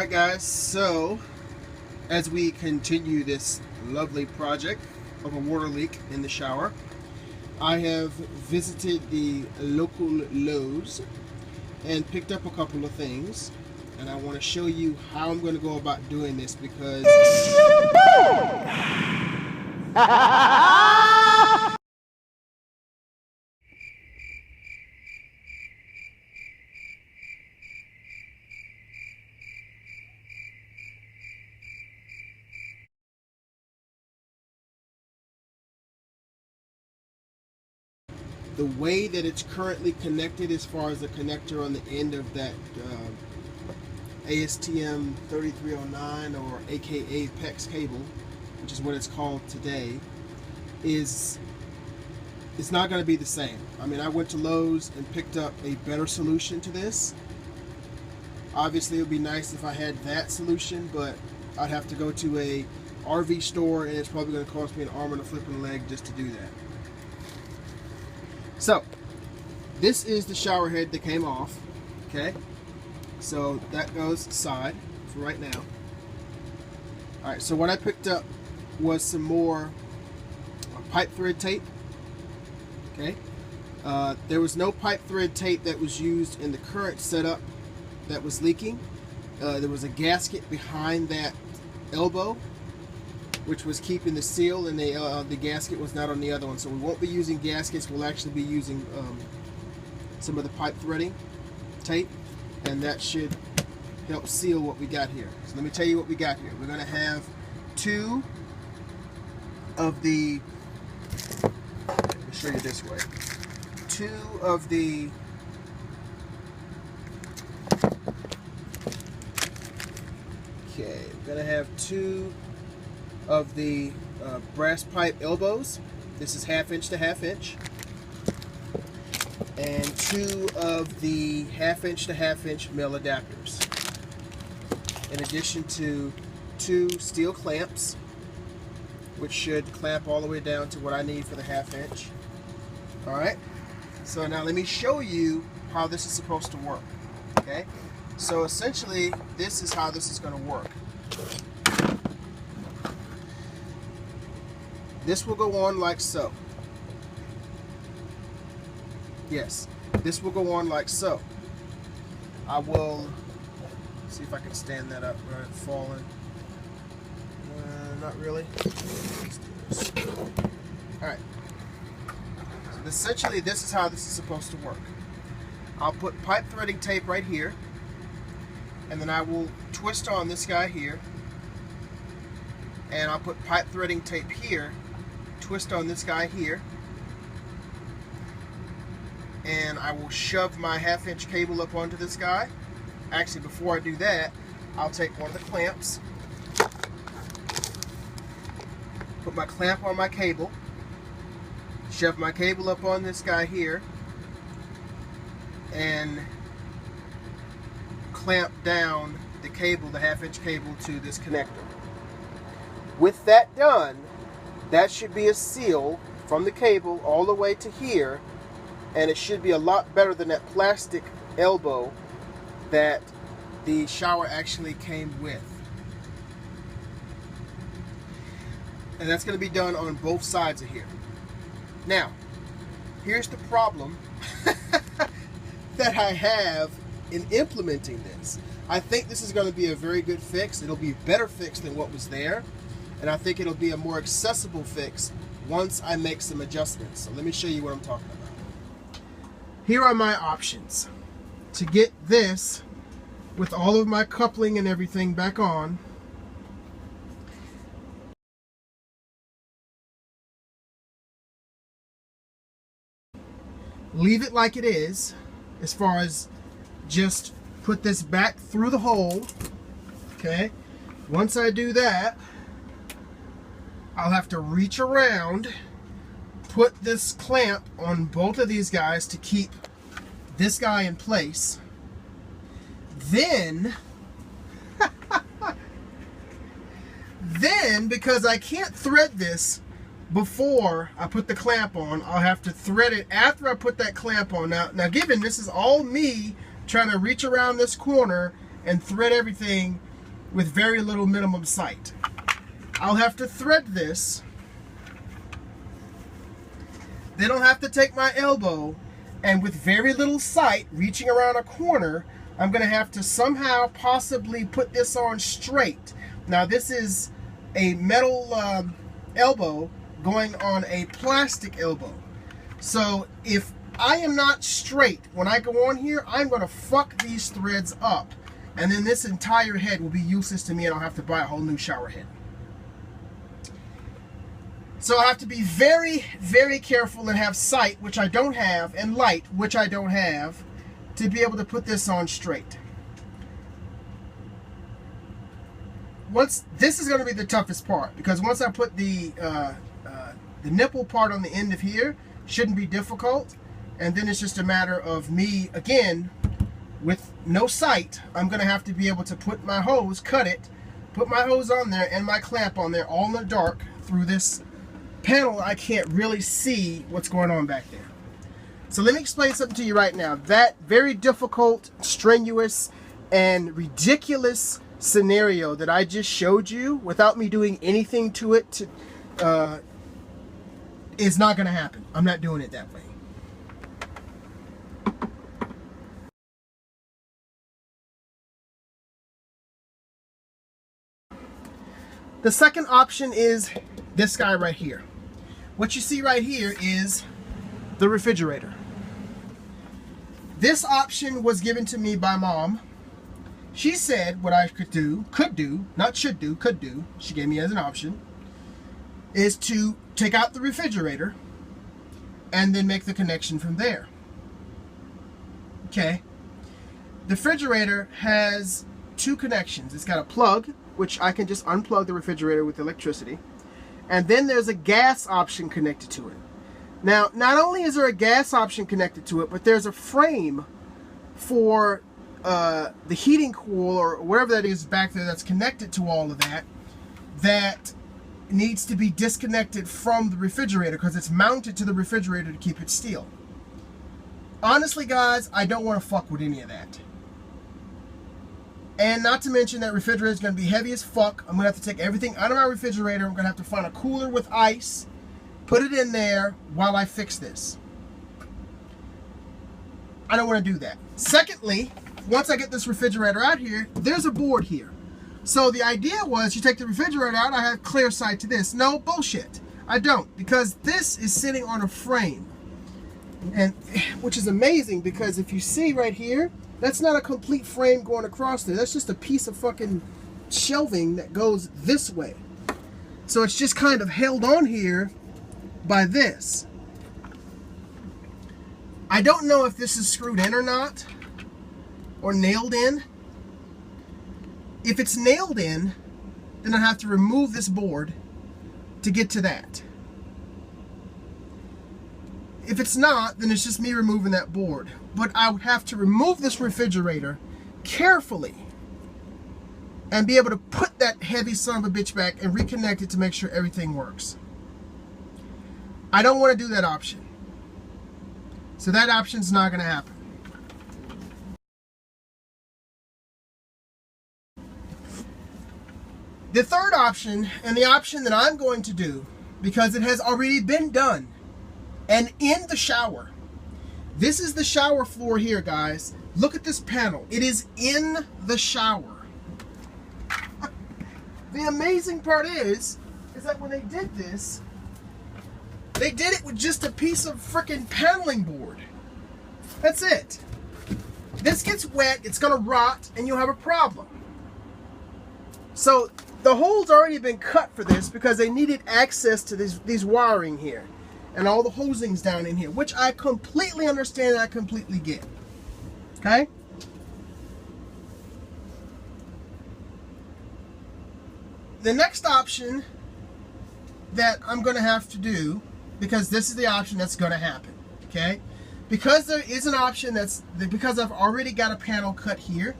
Alright guys, so as we continue this lovely project of a water leak in the shower, I have visited the local Lowe's and picked up a couple of things, and I want to show you how I'm going to go about doing this because the way that it's currently connected, as far as the connector on the end of that ASTM 3309 or aka PEX cable, which is what it's called today, it's not going to be the same. I mean, I went to Lowe's and picked up a better solution to this. Obviously it would be nice if I had that solution, but I'd have to go to a RV store and it's probably going to cost me an arm and a flipping leg just to do that. So, this is the shower head that came off, okay? So that goes aside for right now. Alright, so what I picked up was some more pipe thread tape, okay? There was no pipe thread tape that was used in the current setup that was leaking. There was a gasket behind that elbow, which was keeping the seal, and the gasket was not on the other one. So we won't be using gaskets. We'll actually be using some of the pipe threading tape, and that should help seal what we got here. So let me tell you what we got here. We're going to have two of the, let me show you this way, two of the okay, we're going to have two of the brass pipe elbows. This is 1/2 inch to 1/2 inch, and two of the 1/2 inch to 1/2 inch male adapters, in addition to two steel clamps, which should clamp all the way down to what I need for the 1/2 inch. Alright, so now let me show you how this is supposed to work. Okay, so essentially this is how this is going to work. This will go on like so. Yes, this will go on like so. I will see if I can stand that up without it falling. Not really. Alright. So essentially this is how this is supposed to work. I'll put pipe threading tape right here, and then I will twist on this guy here, and I'll put pipe threading tape here, twist on this guy here, and I will shove my 1/2 inch cable up onto this guy. Actually, before I do that, I'll take one of the clamps, put my clamp on my cable, shove my cable up on this guy here, and clamp down the cable, the 1/2 inch cable, to this connector. With that done, that should be a seal from the cable all the way to here, and it should be a lot better than that plastic elbow that the shower actually came with. And that's going to be done on both sides of here. Now, here's the problem that I have in implementing this. I think this is going to be a very good fix. It'll be a better fix than what was there. And I think it'll be a more accessible fix once I make some adjustments. So let me show you what I'm talking about. Here are my options to get this with all of my coupling and everything back on. Leave it like it is, as far as just put this back through the hole. Okay, once I do that, I'll have to reach around, put this clamp on both of these guys to keep this guy in place. Then, because I can't thread this before I put the clamp on, I'll have to thread it after I put that clamp on. Now given this is all me trying to reach around this corner and thread everything with very little minimum sight. I'll have to thread this. Then I'll have to take my elbow, and with very little sight, reaching around a corner, I'm going to have to somehow possibly put this on straight. Now this is a metal elbow going on a plastic elbow. So if I am not straight when I go on here, I'm going to fuck these threads up. And then this entire head will be useless to me, and I'll have to buy a whole new shower head. So I have to be very, very careful and have sight, which I don't have, and light, which I don't have, to be able to put this on straight. This is going to be the toughest part, because once I put the nipple part on the end of here, shouldn't be difficult. And then it's just a matter of me, again, with no sight, I'm going to have to be able to put my hose, cut it, put my hose on there and my clamp on there all in the dark through this panel. I can't really see what's going on back there. So let me explain something to you right now. That very difficult, strenuous, and ridiculous scenario that I just showed you without me doing anything to it is not going to happen. I'm not doing it that way. The second option is this guy right here. What you see right here is the refrigerator. This option was given to me by Mom. She said what I could do, not should do, could do, she gave me as an option, is to take out the refrigerator and then make the connection from there. Okay. The refrigerator has two connections. It's got a plug, which I can just unplug the refrigerator with electricity. And then there's a gas option connected to it. Now, not only is there a gas option connected to it, but there's a frame for the heating coil or whatever that is back there that's connected to all of that, that needs to be disconnected from the refrigerator because it's mounted to the refrigerator to keep it still. Honestly, guys, I don't want to fuck with any of that. And not to mention that refrigerator is going to be heavy as fuck. I'm going to have to take everything out of my refrigerator. I'm going to have to find a cooler with ice, put it in there while I fix this. I don't want to do that. Secondly, once I get this refrigerator out here, there's a board here. So the idea was you take the refrigerator out, I have clear sight to this. No, bullshit. I don't, because this is sitting on a frame. And which is amazing, because if you see right here, that's not a complete frame going across there. That's just a piece of fucking shelving that goes this way. So it's just kind of held on here by this. I don't know if this is screwed in or not, or nailed in. If it's nailed in, then I have to remove this board to get to that. If it's not, then it's just me removing that board. But I would have to remove this refrigerator carefully and be able to put that heavy son of a bitch back and reconnect it to make sure everything works. I don't want to do that option. So that option's not going to happen. The third option, and the option that I'm going to do, because it has already been done, and in the shower. This is the shower floor here, guys. Look at this panel. It is in the shower. The amazing part is that when they did this, they did it with just a piece of freaking paneling board. That's it. This gets wet, it's gonna rot, and you'll have a problem. So the hole's already been cut for this because they needed access to these wiring here and all the hosings down in here, which I completely understand and I completely get. Okay? The next option that I'm going to have to do, because this is the option that's going to happen, okay? Because there is an option because I've already got a panel cut here,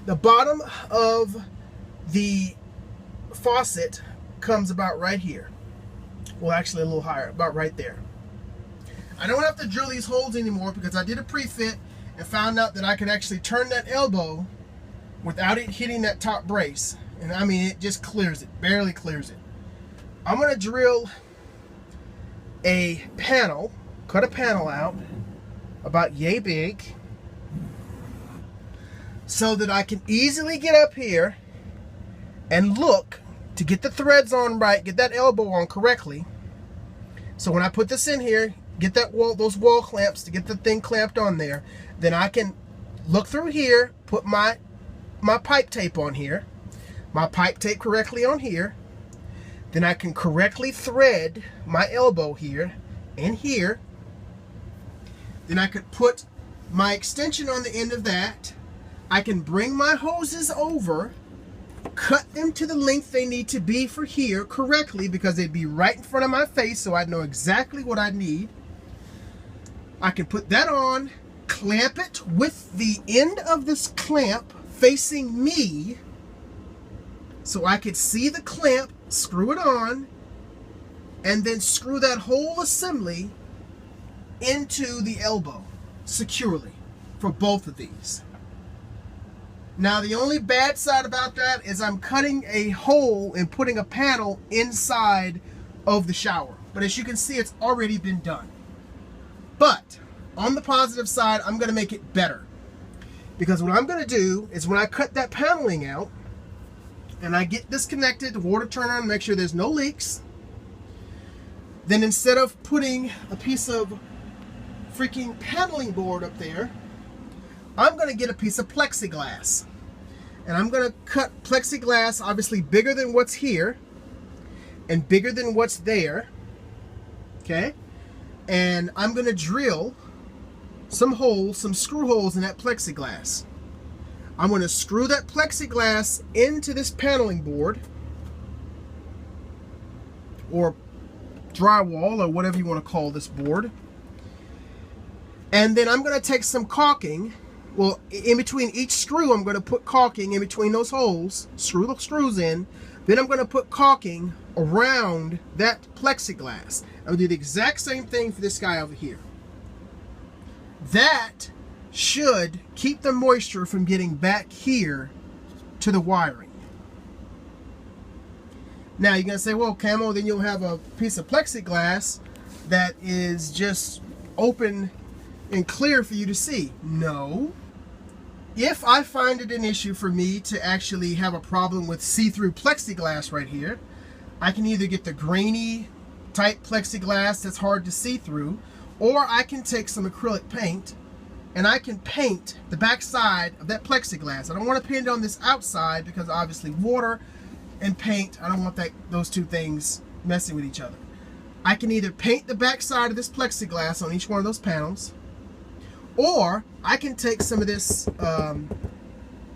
the bottom of the faucet comes about right here. Well, actually a little higher, about right there. I don't have to drill these holes anymore because I did a pre-fit and found out that I could actually turn that elbow without it hitting that top brace. And I mean, it just clears it, barely clears it. I'm going to drill a panel, cut a panel out about yay big, so that I can easily get up here and look to get the threads on right, get that elbow on correctly. So when I put this in here, get that those wall clamps to get the thing clamped on there, then I can look through here, put my pipe tape on here, my pipe tape correctly on here, then I can correctly thread my elbow here and here. Then I could put my extension on the end of that. I can bring my hoses over, cut them to the length they need to be for here correctly, because they'd be right in front of my face, so I'd know exactly what I need. I can put that on, clamp it with the end of this clamp facing me, so I could see the clamp, screw it on, and then screw that whole assembly into the elbow securely for both of these. Now, the only bad side about that is I'm cutting a hole and putting a panel inside of the shower. But as you can see, it's already been done. But on the positive side, I'm going to make it better. Because what I'm going to do is when I cut that paneling out and I get this connected, the water turn on, make sure there's no leaks, then instead of putting a piece of freaking paneling board up there, I'm going to get a piece of plexiglass. And I'm going to cut plexiglass, obviously bigger than what's here and bigger than what's there. Okay? And I'm going to drill some holes, some screw holes in that plexiglass. I'm going to screw that plexiglass into this paneling board, or drywall, or whatever you want to call this board. And then I'm going to take some caulking. Well, in between each screw, I'm going to put caulking in between those holes, screw the screws in. Then I'm going to put caulking around that plexiglass. I'll do the exact same thing for this guy over here. That should keep the moisture from getting back here to the wiring. Now, you're going to say, well, Camo, then you'll have a piece of plexiglass that is just open and clear for you to see. No. If I find it an issue for me to actually have a problem with see-through plexiglass right here, I can either get the grainy type plexiglass that's hard to see through, or I can take some acrylic paint and I can paint the back side of that plexiglass. I don't want to paint it on this outside because obviously water and paint, I don't want those two things messing with each other. I can either paint the back side of this plexiglass on each one of those panels, or I can take some of this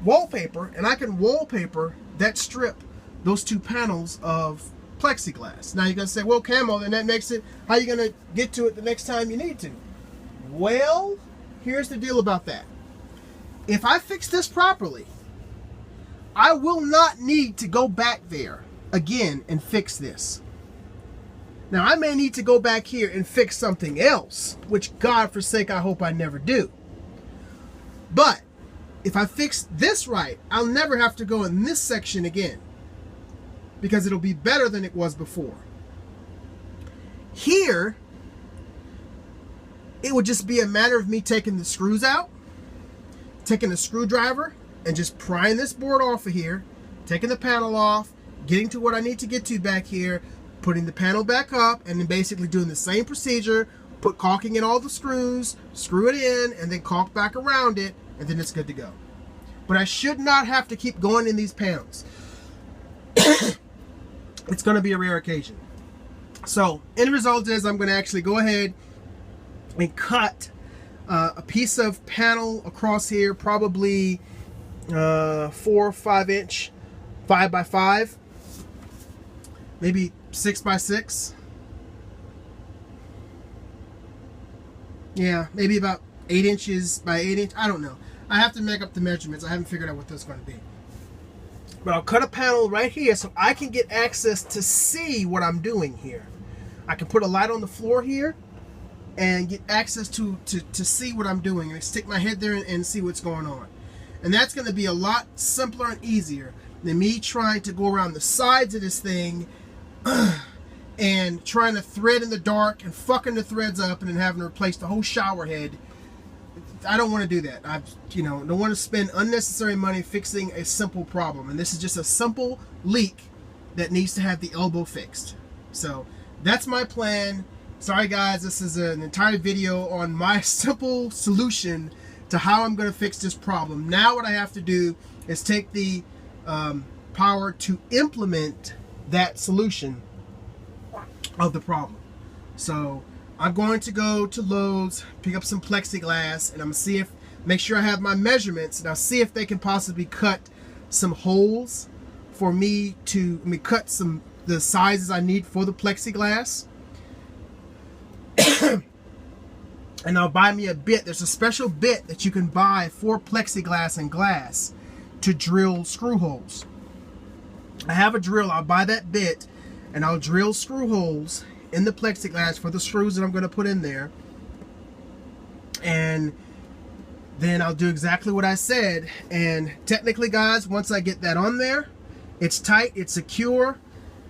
wallpaper and I can wallpaper that strip, those two panels of plexiglass. Now you're going to say, well, Camo, then that makes it, how are you going to get to it the next time you need to? Well, here's the deal about that. If I fix this properly, I will not need to go back there again and fix this. Now, I may need to go back here and fix something else, which, God forsake, I hope I never do. But if I fix this right, I'll never have to go in this section again, because it'll be better than it was before. Here, it would just be a matter of me taking the screws out, taking a screwdriver, and just prying this board off of here, taking the panel off, getting to what I need to get to back here, putting the panel back up, and then basically doing the same procedure, put caulking in all the screws, screw it in, and then caulk back around it, and then it's good to go. But I should not have to keep going in these panels. It's going to be a rare occasion. So, end result is I'm going to actually go ahead and cut a piece of panel across here, probably 4 or 5 inch, 5 by 5, maybe 6 by 6. Yeah, maybe about 8 inches by 8 inch. I don't know. I have to make up the measurements. I haven't figured out what that's going to be. But I'll cut a panel right here so I can get access to see what I'm doing here. I can put a light on the floor here and get access to see what I'm doing, and stick my head there and see what's going on. And that's going to be a lot simpler and easier than me trying to go around the sides of this thing and trying to thread in the dark and fucking the threads up and then having to replace the whole shower head. I don't want to do that. I don't want to spend unnecessary money fixing a simple problem. And this is just a simple leak that needs to have the elbow fixed. So that's my plan. Sorry guys, this is an entire video on my simple solution to how I'm going to fix this problem. Now what I have to do is take the power to implement that solution of the problem. So I'm going to go to Lowe's, pick up some plexiglass, and I'm going to make sure I have my measurements, and I'll see if they can possibly cut some holes for me to cut the sizes I need for the plexiglass. And I'll buy me a bit. There's a special bit that you can buy for plexiglass and glass to drill screw holes. I have a drill. I'll buy that bit and I'll drill screw holes in the plexiglass for the screws that I'm going to put in there. And then I'll do exactly what I said. And technically, guys, once I get that on there, it's tight, it's secure,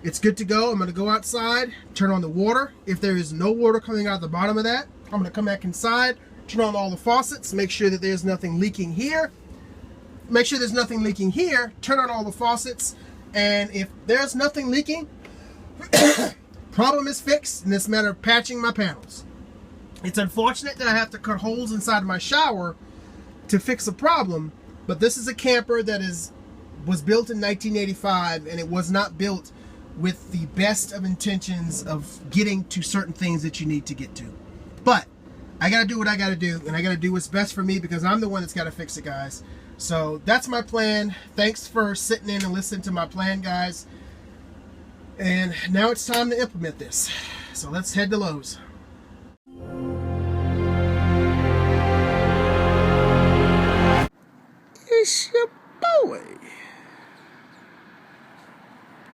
it's good to go. I'm going to go outside, turn on the water. If there is no water coming out of the bottom of that, I'm going to come back inside, turn on all the faucets, make sure that there's nothing leaking here. Make sure there's nothing leaking here, turn on all the faucets, and if there's nothing leaking, problem is fixed, and it's a matter of patching my panels. It's unfortunate that I have to cut holes inside my shower to fix a problem, but this is a camper that was built in 1985, and it was not built with the best of intentions of getting to certain things that you need to get to. But I gotta do what I gotta do, and I gotta do what's best for me because I'm the one that's gotta fix it, guys. So that's my plan. Thanks for sitting in and listening to my plan, guys. And now it's time to implement this. So let's head to Lowe's. It's your boy,